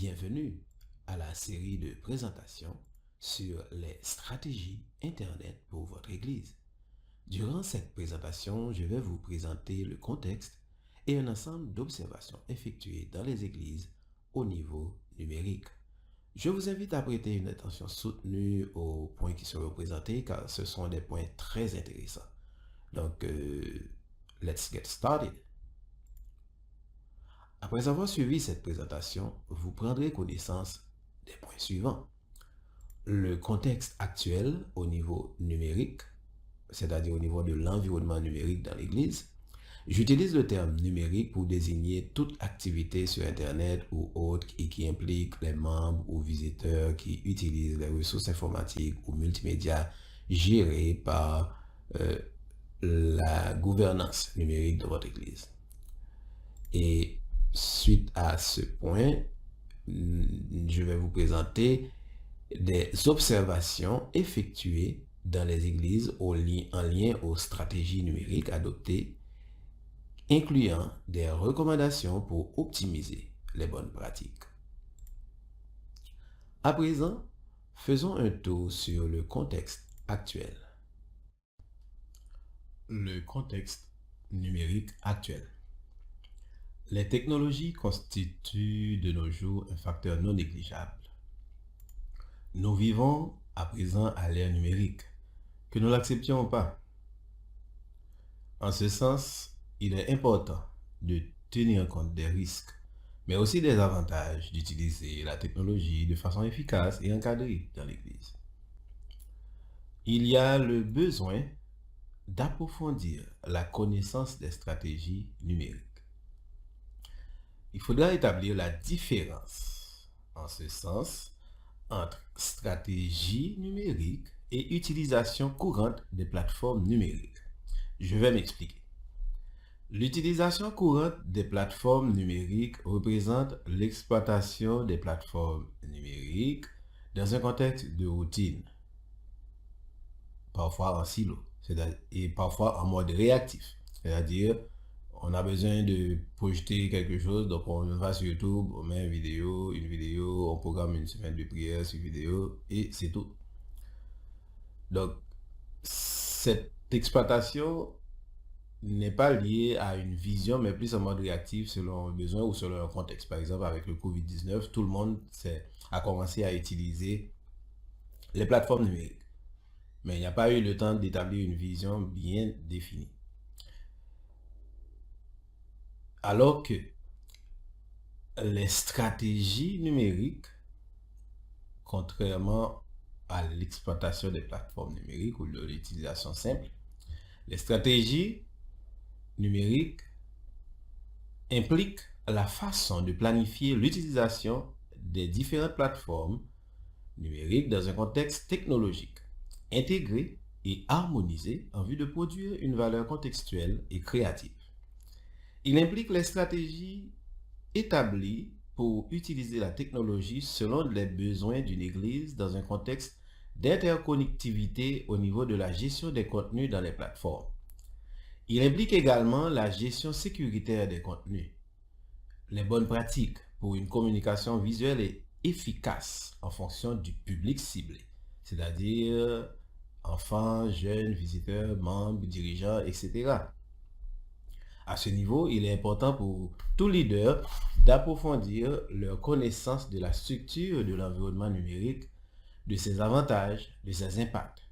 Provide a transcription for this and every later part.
Bienvenue à la série de présentations sur les stratégies Internet pour votre Église. Durant cette présentation, je vais vous présenter le contexte et un ensemble d'observations effectuées dans les églises au niveau numérique. Je vous invite à prêter une attention soutenue aux points qui seront présentés car ce sont des points très intéressants. Donc, let's get started. Après avoir suivi cette présentation, vous prendrez connaissance des points suivants. Le contexte actuel au niveau numérique, c'est-à-dire au niveau de l'environnement numérique dans l'Église. J'utilise le terme numérique pour désigner toute activité sur Internet ou autre et qui implique les membres ou visiteurs qui utilisent les ressources informatiques ou multimédia gérées par la gouvernance numérique de votre Église. Et suite à ce point, je vais vous présenter des observations effectuées dans les églises en lien aux stratégies numériques adoptées, incluant des recommandations pour optimiser les bonnes pratiques. À présent, faisons un tour sur le contexte actuel. Le contexte numérique actuel. Les technologies constituent de nos jours un facteur non négligeable. Nous vivons à présent à l'ère numérique, que nous l'acceptions ou pas. En ce sens, il est important de tenir compte des risques, mais aussi des avantages d'utiliser la technologie de façon efficace et encadrée dans l'Église. Il y a le besoin d'approfondir la connaissance des stratégies numériques. Il faudra établir la différence, en ce sens, entre stratégie numérique et utilisation courante des plateformes numériques. Je vais m'expliquer. L'utilisation courante des plateformes numériques représente l'exploitation des plateformes numériques dans un contexte de routine, parfois en silo, et parfois en mode réactif, c'est-à-dire on a besoin de projeter quelque chose, donc on va sur YouTube, on met une vidéo, on programme une semaine de prière sur vidéo et c'est tout. Donc, cette exploitation n'est pas liée à une vision, mais plus en mode réactif selon un besoin ou selon un contexte. Par exemple, avec le COVID-19, tout le monde a commencé à utiliser les plateformes numériques. Mais il n'y a pas eu le temps d'établir une vision bien définie. Alors que les stratégies numériques, contrairement à l'exploitation des plateformes numériques ou de l'utilisation simple, les stratégies numériques impliquent la façon de planifier l'utilisation des différentes plateformes numériques dans un contexte technologique, intégré et harmonisé en vue de produire une valeur contextuelle et créative. Il implique les stratégies établies pour utiliser la technologie selon les besoins d'une église dans un contexte d'interconnectivité au niveau de la gestion des contenus dans les plateformes. Il implique également la gestion sécuritaire des contenus, les bonnes pratiques pour une communication visuelle et efficace en fonction du public ciblé, c'est-à-dire enfants, jeunes, visiteurs, membres, dirigeants, etc. À ce niveau, il est important pour tout leader d'approfondir leur connaissance de la structure de l'environnement numérique, de ses avantages, de ses impacts.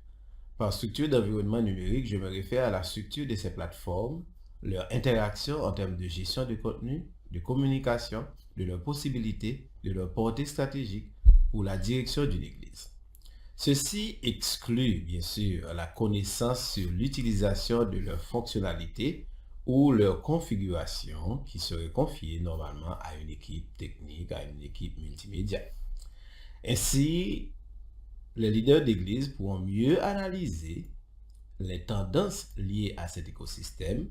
Par structure d'environnement numérique, je me réfère à la structure de ces plateformes, leur interaction en termes de gestion de contenu, de communication, de leurs possibilités, de leur portée stratégique pour la direction d'une église. Ceci exclut, bien sûr, la connaissance sur l'utilisation de leurs fonctionnalités ou leur configuration qui serait confiée normalement à une équipe technique, à une équipe multimédia. Ainsi, les leaders d'église pourront mieux analyser les tendances liées à cet écosystème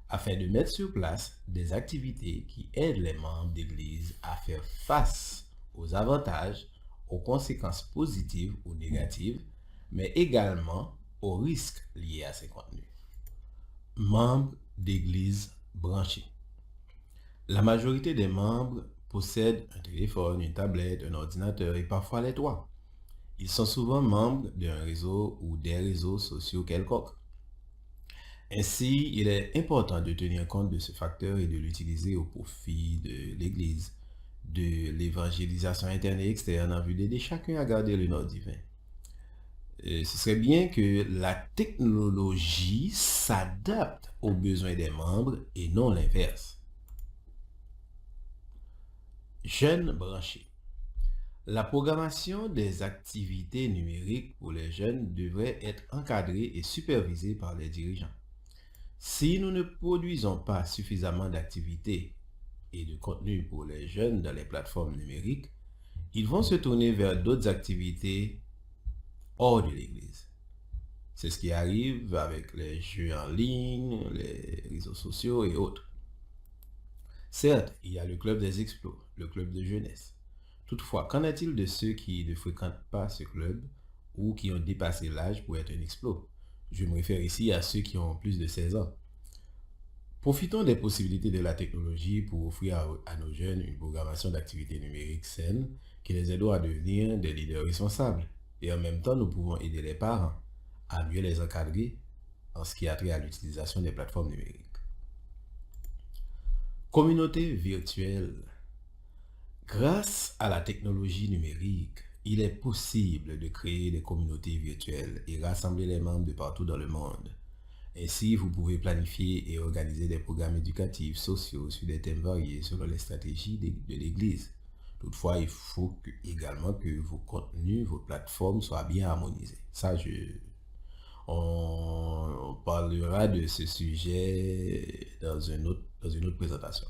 afin de mettre sur place des activités qui aident les membres d'église à faire face aux avantages, aux conséquences positives ou négatives, mais également aux risques liés à ces contenus. Membres d'église branchés. La majorité des membres possèdent un téléphone, une tablette, un ordinateur et parfois les trois. Ils sont souvent membres d'un réseau ou des réseaux sociaux quelconques. Ainsi, il est important de tenir compte de ce facteur et de l'utiliser au profit de l'Église, de l'évangélisation interne et externe en vue d'aider chacun à garder le nord divin. Ce serait bien que la technologie s'adapte aux besoins des membres et non l'inverse. Jeunes branchés. La programmation des activités numériques pour les jeunes devrait être encadrée et supervisée par les dirigeants. Si nous ne produisons pas suffisamment d'activités et de contenu pour les jeunes dans les plateformes numériques, ils vont se tourner vers d'autres activités hors de l'Église. C'est ce qui arrive avec les jeux en ligne, les réseaux sociaux et autres. Certes, il y a le club des explos, le club de jeunesse. Toutefois, qu'en est-il de ceux qui ne fréquentent pas ce club ou qui ont dépassé l'âge pour être un explo? Je me réfère ici à ceux qui ont plus de 16 ans. Profitons des possibilités de la technologie pour offrir à nos jeunes une programmation d'activités numériques saines qui les aidera à devenir des leaders responsables. Et en même temps, nous pouvons aider les parents à mieux les encadrer en ce qui a trait à l'utilisation des plateformes numériques. Communauté virtuelle. Grâce à la technologie numérique, il est possible de créer des communautés virtuelles et rassembler les membres de partout dans le monde. Ainsi, vous pouvez planifier et organiser des programmes éducatifs, sociaux sur des thèmes variés selon les stratégies de l'Église. Toutefois, il faut également que vos contenus, vos plateformes soient bien harmonisés. On parlera de ce sujet dans une autre présentation.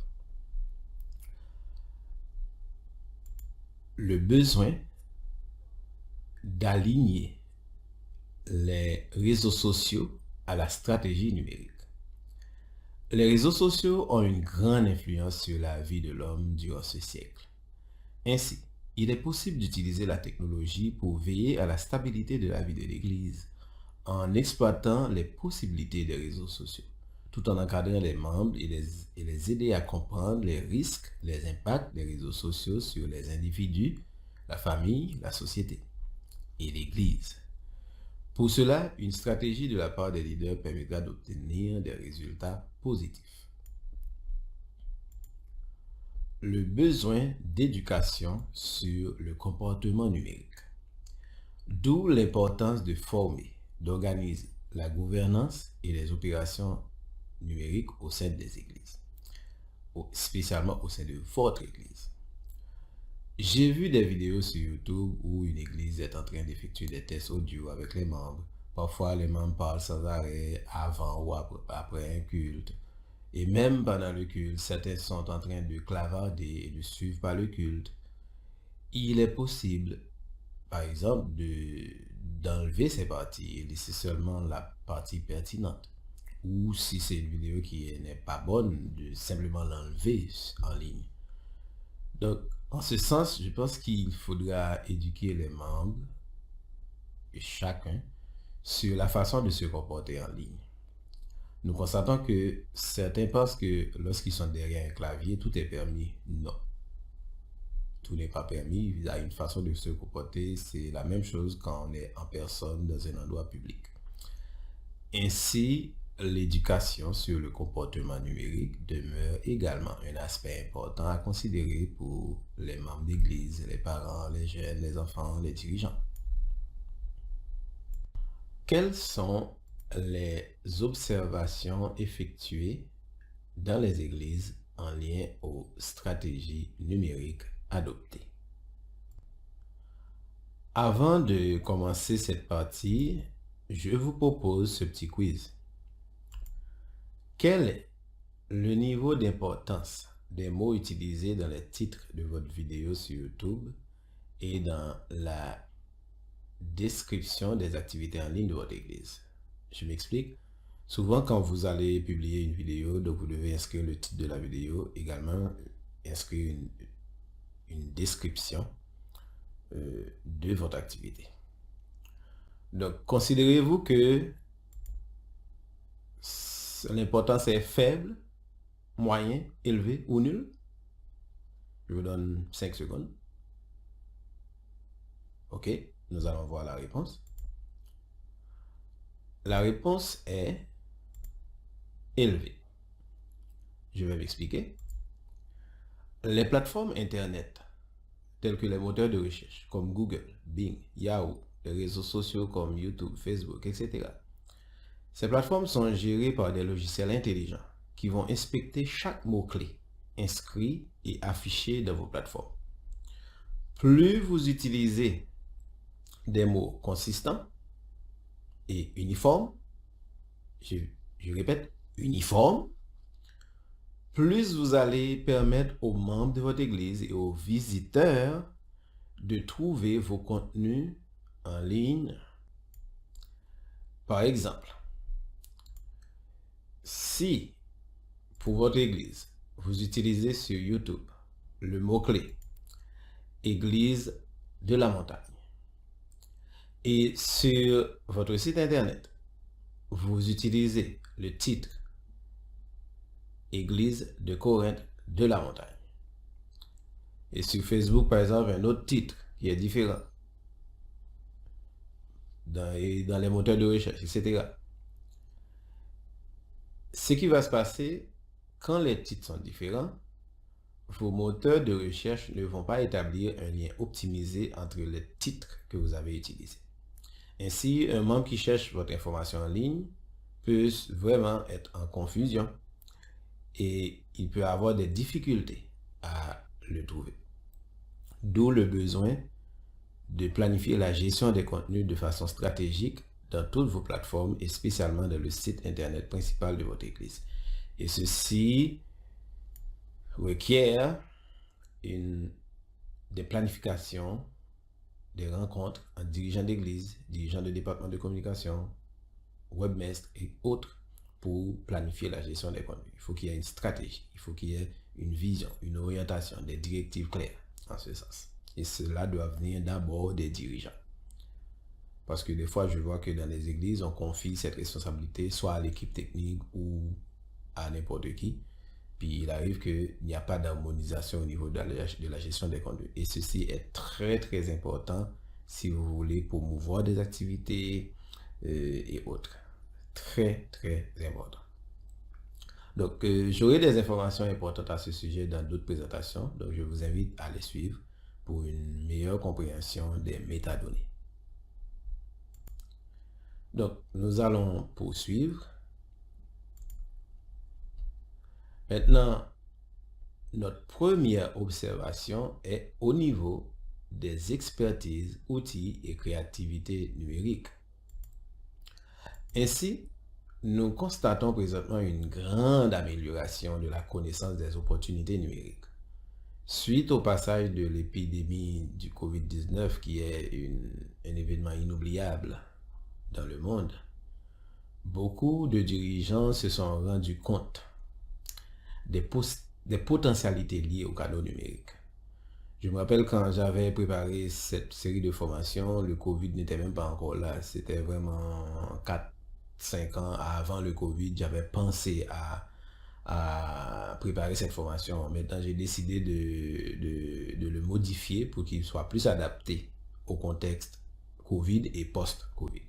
Le besoin d'aligner les réseaux sociaux à la stratégie numérique. Les réseaux sociaux ont une grande influence sur la vie de l'homme durant ce siècle. Ainsi, il est possible d'utiliser la technologie pour veiller à la stabilité de la vie de l'Église en exploitant les possibilités des réseaux sociaux, tout en encadrant les membres et les aider à comprendre les risques, les impacts des réseaux sociaux sur les individus, la famille, la société et l'Église. Pour cela, une stratégie de la part des leaders permettra d'obtenir des résultats positifs. Le besoin d'éducation sur le comportement numérique. D'où l'importance de former, d'organiser la gouvernance et les opérations numériques au sein des églises, spécialement au sein de votre église. J'ai vu des vidéos sur YouTube où une église est en train d'effectuer des tests audio avec les membres. Parfois, les membres parlent sans arrêt avant ou après un culte. Et même pendant le culte, certains sont en train de clavarder et de suivre par le culte. Il est possible, par exemple, d'enlever ces parties et laisser seulement la partie pertinente. Ou si c'est une vidéo qui n'est pas bonne, de simplement l'enlever en ligne. Donc, en ce sens, je pense qu'il faudra éduquer les membres, et chacun, sur la façon de se comporter en ligne. Nous constatons que certains pensent que lorsqu'ils sont derrière un clavier, tout est permis. Non. Tout n'est pas permis. Il y a une façon de se comporter. C'est la même chose quand on est en personne dans un endroit public. Ainsi, l'éducation sur le comportement numérique demeure également un aspect important à considérer pour les membres d'église, les parents, les jeunes, les enfants, les dirigeants. Quelles sont les observations effectuées dans les églises en lien aux stratégies numériques adoptées? Avant de commencer cette partie, je vous propose ce petit quiz. Quel est le niveau d'importance des mots utilisés dans les titres de votre vidéo sur YouTube et dans la description des activités en ligne de votre église? Je m'explique. Souvent, quand vous allez publier une vidéo, donc vous devez inscrire le titre de la vidéo, également inscrire une description de votre activité. Donc, considérez-vous que l'importance est faible, moyen, élevé ou nul? Je vous donne 5 secondes. OK, nous allons voir la réponse. La réponse est élevée. Je vais m'expliquer. Les plateformes Internet, telles que les moteurs de recherche comme Google, Bing, Yahoo, les réseaux sociaux comme YouTube, Facebook, etc. Ces plateformes sont gérées par des logiciels intelligents qui vont inspecter chaque mot-clé inscrit et affiché dans vos plateformes. Plus vous utilisez des mots consistants et uniformes, je répète, uniformes, plus vous allez permettre aux membres de votre église et aux visiteurs de trouver vos contenus en ligne. Par exemple, si pour votre église, vous utilisez sur YouTube le mot-clé Église de la montagne et sur votre site internet, vous utilisez le titre Église de Corinthe de la montagne. Et sur Facebook, par exemple, un autre titre qui est différent dans les moteurs de recherche, etc. Ce qui va se passer quand les titres sont différents, vos moteurs de recherche ne vont pas établir un lien optimisé entre les titres que vous avez utilisés. Ainsi, un membre qui cherche votre information en ligne peut vraiment être en confusion et il peut avoir des difficultés à le trouver. D'où le besoin de planifier la gestion des contenus de façon stratégique dans toutes vos plateformes et spécialement dans le site internet principal de votre église. Et ceci requiert des planifications, des rencontres entre dirigeants d'église, dirigeants de département de communication, webmestres et autres pour planifier la gestion des contenus. Il faut qu'il y ait une stratégie, il faut qu'il y ait une vision, une orientation, des directives claires en ce sens. Et cela doit venir d'abord des dirigeants. Parce que des fois, je vois que dans les églises, on confie cette responsabilité soit à l'équipe technique ou à n'importe qui. Puis il arrive qu'il n'y a pas d'harmonisation au niveau de la gestion des contenus. Et ceci est très très important si vous voulez promouvoir des activités et autres. Très très important. Donc j'aurai des informations importantes à ce sujet dans d'autres présentations. Donc je vous invite à les suivre pour une meilleure compréhension des métadonnées. Donc nous allons poursuivre. Maintenant, notre première observation est au niveau des expertises, outils et créativité numérique. Ainsi, nous constatons présentement une grande amélioration de la connaissance des opportunités numériques. Suite au passage de l'épidémie du COVID-19, qui est un événement inoubliable dans le monde, beaucoup de dirigeants se sont rendus compte des potentialités liées au cadeau numérique. Je me rappelle quand j'avais préparé cette série de formations, le Covid n'était même pas encore là. C'était vraiment 4-5 ans avant le Covid, j'avais pensé à préparer cette formation. Maintenant, j'ai décidé de le modifier pour qu'il soit plus adapté au contexte Covid et post-Covid.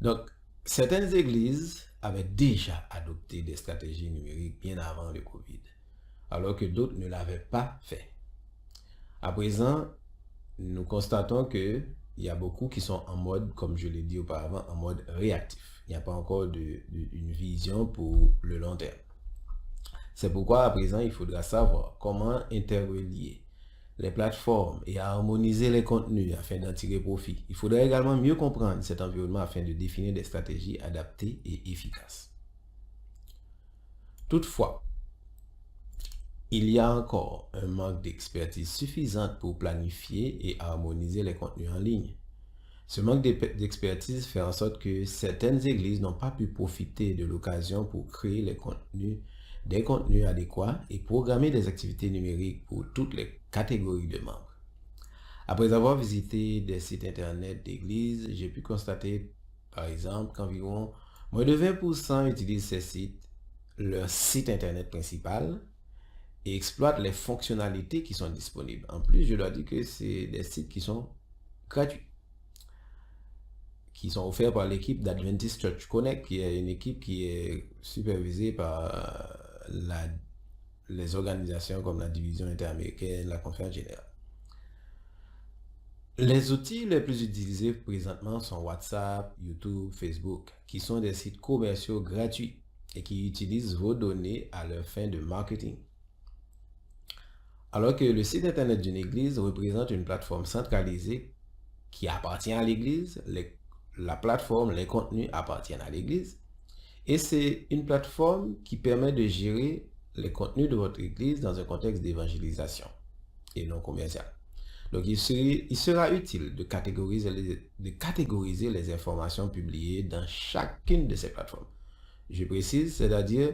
Donc, certaines églises avaient déjà adopté des stratégies numériques bien avant le Covid, alors que d'autres ne l'avaient pas fait. À présent, nous constatons qu'il y a beaucoup qui sont en mode, comme je l'ai dit auparavant, en mode réactif. Il n'y a pas encore une vision pour le long terme. C'est pourquoi à présent, il faudra savoir comment interrelier les plateformes et harmoniser les contenus afin d'en tirer profit. Il faudra également mieux comprendre cet environnement afin de définir des stratégies adaptées et efficaces. Toutefois, il y a encore un manque d'expertise suffisante pour planifier et harmoniser les contenus en ligne. Ce manque d'expertise fait en sorte que certaines églises n'ont pas pu profiter de l'occasion pour créer des contenus adéquats et programmer des activités numériques pour toutes les catégories de membres. Après avoir visité des sites internet d'églises, j'ai pu constater, par exemple, qu'environ moins de 20% utilisent ces sites, leur site internet principal, et exploitent les fonctionnalités qui sont disponibles. En plus, je dois dire que c'est des sites qui sont gratuits, qui sont offerts par l'équipe d'Adventist Church Connect, qui est une équipe qui est supervisée par les organisations comme la Division interaméricaine, la Conférence générale. Les outils les plus utilisés présentement sont WhatsApp, YouTube, Facebook, qui sont des sites commerciaux gratuits et qui utilisent vos données à leur fin de marketing. Alors que le site internet d'une église représente une plateforme centralisée qui appartient à l'église, la plateforme, les contenus appartiennent à l'église, et c'est une plateforme qui permet de gérer les contenus de votre église dans un contexte d'évangélisation et non commercial. Donc, il sera utile de catégoriser les informations publiées dans chacune de ces plateformes. Je précise, c'est-à-dire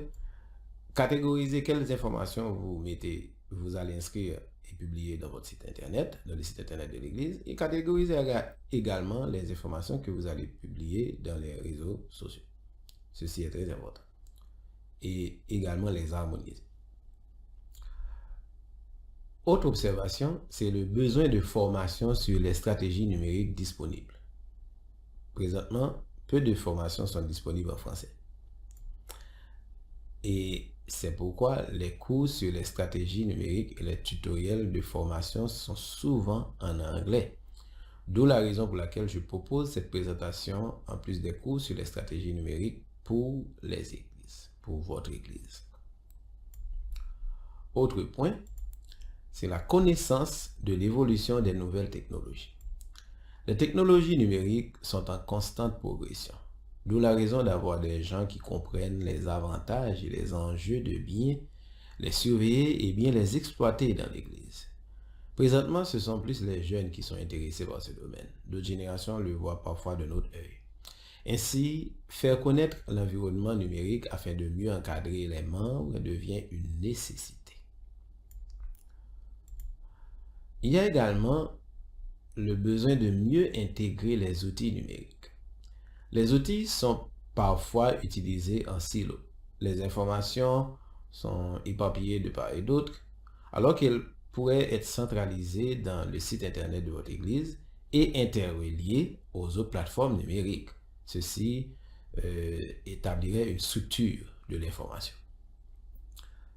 catégoriser quelles informations vous allez inscrire et publier dans votre site internet, dans le site internet de l'église, et catégoriser également les informations que vous allez publier dans les réseaux sociaux. Ceci est très important. Et également les harmoniser. Autre observation, c'est le besoin de formation sur les stratégies numériques disponibles. Présentement, peu de formations sont disponibles en français. Et c'est pourquoi les cours sur les stratégies numériques et les tutoriels de formation sont souvent en anglais. D'où la raison pour laquelle je propose cette présentation en plus des cours sur les stratégies numériques pour les églises, pour votre église. Autre point, c'est la connaissance de l'évolution des nouvelles technologies. Les technologies numériques sont en constante progression. D'où la raison d'avoir des gens qui comprennent les avantages et les enjeux de bien les surveiller et bien les exploiter dans l'Église. Présentement, ce sont plus les jeunes qui sont intéressés par ce domaine. D'autres générations le voient parfois de notre œil. Ainsi, faire connaître l'environnement numérique afin de mieux encadrer les membres devient une nécessité. Il y a également le besoin de mieux intégrer les outils numériques. Les outils sont parfois utilisés en silo. Les informations sont éparpillées de part et d'autre, alors qu'elles pourraient être centralisées dans le site internet de votre église et interreliées aux autres plateformes numériques. Ceci établirait une structure de l'information.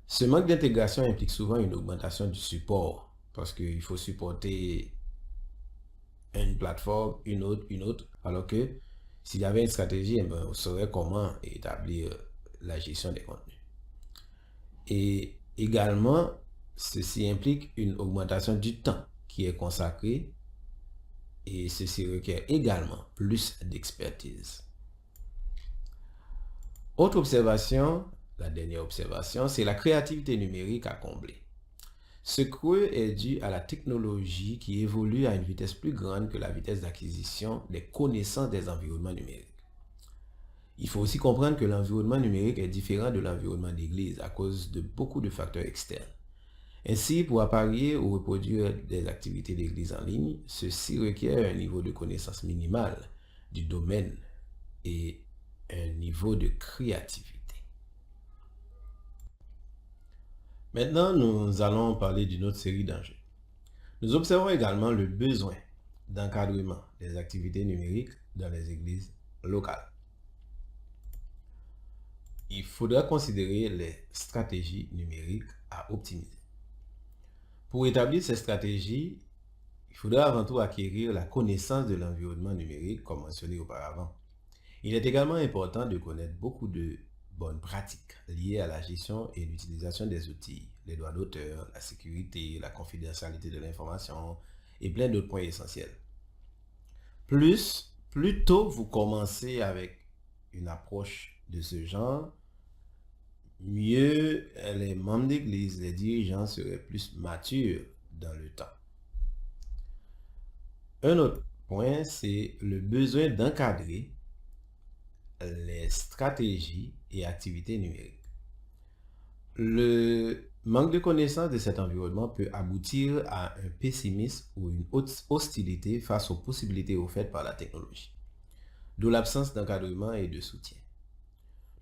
Ce manque d'intégration implique souvent une augmentation du support, parce qu'il faut supporter une plateforme, une autre, alors que s'il y avait une stratégie, on saurait comment établir la gestion des contenus. Et également, ceci implique une augmentation du temps qui est consacré et ceci requiert également plus d'expertise. Autre observation, la dernière observation, c'est la créativité numérique à combler. Ce creux est dû à la technologie qui évolue à une vitesse plus grande que la vitesse d'acquisition des connaissances des environnements numériques. Il faut aussi comprendre que l'environnement numérique est différent de l'environnement d'église à cause de beaucoup de facteurs externes. Ainsi, pour apparier ou reproduire des activités d'église en ligne, ceci requiert un niveau de connaissance minimal du domaine et un niveau de créativité. Maintenant, nous allons parler d'une autre série d'enjeux. Nous observons également le besoin d'encadrement des activités numériques dans les églises locales. Il faudra considérer les stratégies numériques à optimiser. Pour établir ces stratégies, il faudra avant tout acquérir la connaissance de l'environnement numérique comme mentionné auparavant. Il est également important de connaître beaucoup de bonnes pratiques liées à la gestion et l'utilisation des outils, les droits d'auteur, la sécurité, la confidentialité de l'information et plein d'autres points essentiels. Plus tôt vous commencez avec une approche de ce genre, mieux les membres d'église, les dirigeants seraient plus matures dans le temps. Un autre point, c'est le besoin d'encadrer les stratégies et activités numériques. Le manque de connaissance de cet environnement peut aboutir à un pessimisme ou une hostilité face aux possibilités offertes par la technologie, d'où l'absence d'encadrement et de soutien.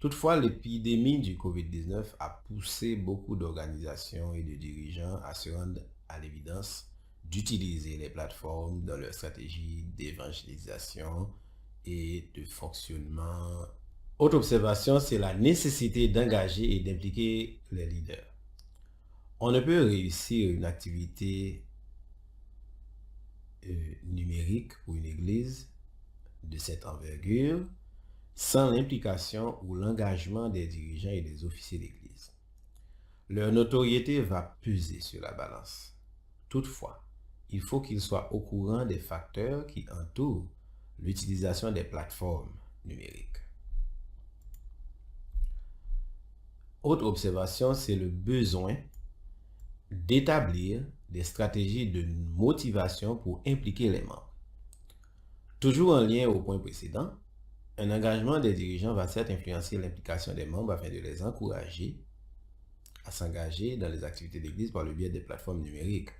Toutefois, l'épidémie du COVID-19 a poussé beaucoup d'organisations et de dirigeants à se rendre à l'évidence d'utiliser les plateformes dans leur stratégie d'évangélisation et de fonctionnement. Autre observation, c'est la nécessité d'engager et d'impliquer les leaders. On ne peut réussir une activité numérique pour une église de cette envergure sans l'implication ou l'engagement des dirigeants et des officiers d'église. Leur notoriété va peser sur la balance. Toutefois, il faut qu'ils soient au courant des facteurs qui entourent l'utilisation des plateformes numériques. Autre observation, c'est le besoin d'établir des stratégies de motivation pour impliquer les membres. Toujours en lien au point précédent, un engagement des dirigeants va certes influencer l'implication des membres afin de les encourager à s'engager dans les activités d'église par le biais des plateformes numériques.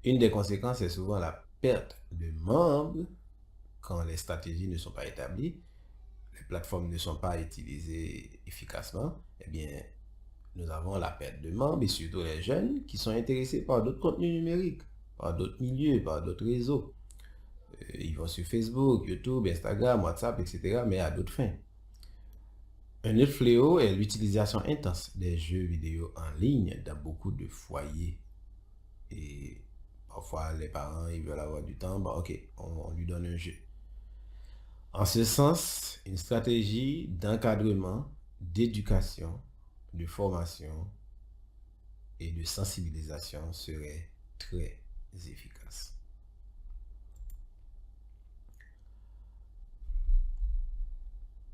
Une des conséquences est souvent la perte de membres quand les stratégies ne sont pas établies, les plateformes ne sont pas utilisées efficacement. Eh bien, nous avons la perte de membres et surtout les jeunes qui sont intéressés par d'autres contenus numériques, par d'autres milieux, par d'autres réseaux. Ils vont sur Facebook, YouTube, Instagram, WhatsApp, etc., mais à d'autres fins. Un autre fléau est l'utilisation intense des jeux vidéo en ligne dans beaucoup de foyers. Et parfois, les parents, ils veulent avoir du temps, bah, ok, on lui donne un jeu. En ce sens, une stratégie d'encadrement, d'éducation, de formation et de sensibilisation serait très efficace.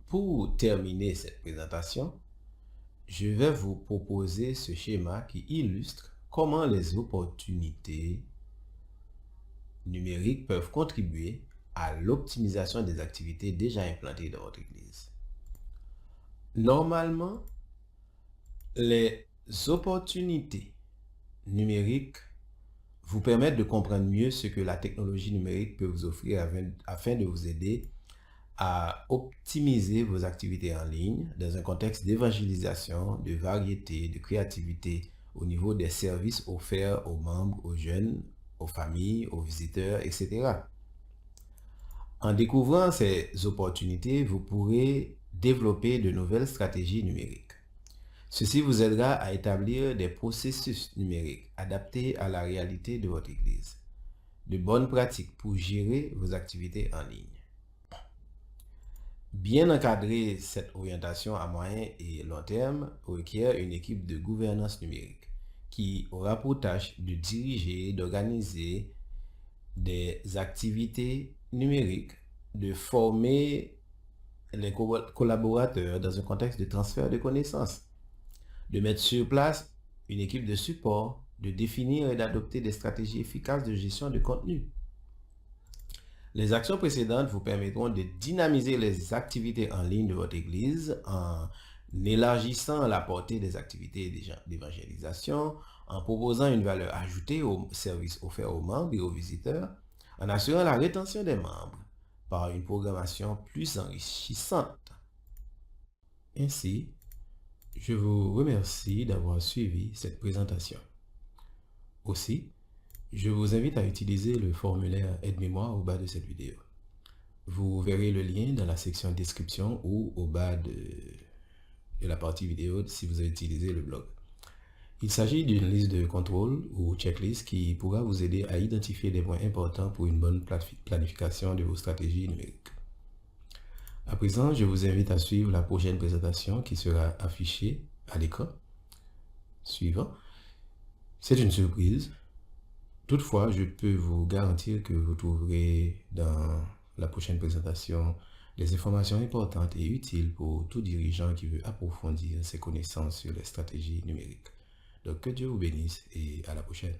Pour terminer cette présentation, je vais vous proposer ce schéma qui illustre comment les opportunités numériques peuvent contribuer à l'optimisation des activités déjà implantées dans votre église. Normalement, les opportunités numériques vous permettent de comprendre mieux ce que la technologie numérique peut vous offrir afin de vous aider à optimiser vos activités en ligne dans un contexte d'évangélisation, de variété, de créativité au niveau des services offerts aux membres, aux jeunes, aux familles, aux visiteurs, etc. En découvrant ces opportunités, vous pourrez développer de nouvelles stratégies numériques. Ceci vous aidera à établir des processus numériques adaptés à la réalité de votre église, de bonnes pratiques pour gérer vos activités en ligne. Bien encadrer cette orientation à moyen et long terme requiert une équipe de gouvernance numérique qui aura pour tâche de diriger, d'organiser des activités numériques, de former les collaborateurs dans un contexte de transfert de connaissances, de mettre sur place une équipe de support, de définir et d'adopter des stratégies efficaces de gestion de contenu. Les actions précédentes vous permettront de dynamiser les activités en ligne de votre église en élargissant la portée des activités d'évangélisation, en proposant une valeur ajoutée aux services offerts aux membres et aux visiteurs, en assurant la rétention des membres par une programmation plus enrichissante. Ainsi, je vous remercie d'avoir suivi cette présentation. Aussi, je vous invite à utiliser le formulaire aide-mémoire au bas de cette vidéo. Vous verrez le lien dans la section description ou au bas de la partie vidéo si vous avez utilisé le blog. Il s'agit d'une liste de contrôle ou checklist qui pourra vous aider à identifier des points importants pour une bonne planification de vos stratégies numériques. À présent, je vous invite à suivre la prochaine présentation qui sera affichée à l'écran suivant. C'est une surprise. Toutefois, je peux vous garantir que vous trouverez dans la prochaine présentation des informations importantes et utiles pour tout dirigeant qui veut approfondir ses connaissances sur les stratégies numériques. Donc, que Dieu vous bénisse et à la prochaine.